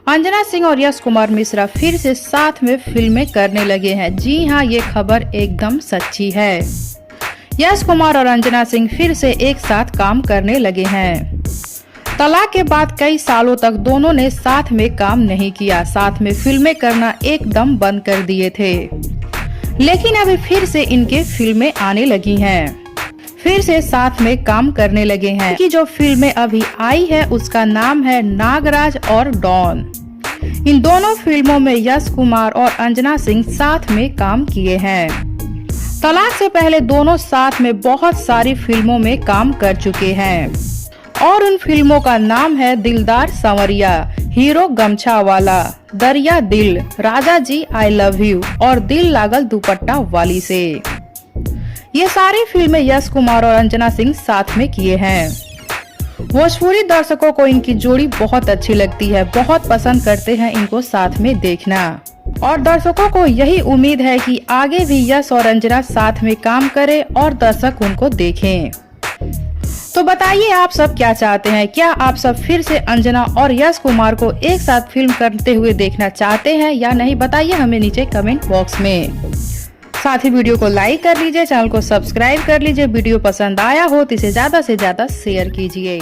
अंजना सिंह और यश कुमार मिश्रा फिर से साथ में फिल्में करने लगे हैं। जी हां, ये खबर एकदम सच्ची है। यश कुमार और अंजना सिंह फिर से एक साथ काम करने लगे हैं। तलाक के बाद कई सालों तक दोनों ने साथ में काम नहीं किया, साथ में फिल्में करना एकदम बंद कर दिए थे। लेकिन अभी फिर से इनके फिल्में आने लगी हैं, फिर से साथ में काम करने लगे हैं। कि जो फिल्में अभी आई है उसका नाम है नागराज और डॉन। इन दोनों फिल्मों में यश कुमार और अंजना सिंह साथ में काम किए हैं। तलाक से पहले दोनों साथ में बहुत सारी फिल्मों में काम कर चुके हैं और उन फिल्मों का नाम है दिलदार संवरिया, हीरो गमछा वाला, दरिया दिल, राजा जी आई लव यू और दिल लागल दुपट्टा वाली से। ये सारी फिल्में यश कुमार और अंजना सिंह साथ में किए हैं। भोजपुरी दर्शकों को इनकी जोड़ी बहुत अच्छी लगती है, बहुत पसंद करते हैं इनको साथ में देखना और दर्शकों को यही उम्मीद है कि आगे भी यश और अंजना साथ में काम करें और दर्शक उनको देखें। तो बताइए आप सब क्या चाहते हैं? क्या आप सब फिर से अंजना और यश कुमार को एक साथ फिल्म करते हुए देखना चाहते हैं या नहीं? बताइए हमें नीचे कमेंट बॉक्स में। साथ ही वीडियो को लाइक कर लीजिए, चैनल को सब्सक्राइब कर लीजिए। वीडियो पसंद आया हो तो इसे ज्यादा से ज्यादा शेयर कीजिए।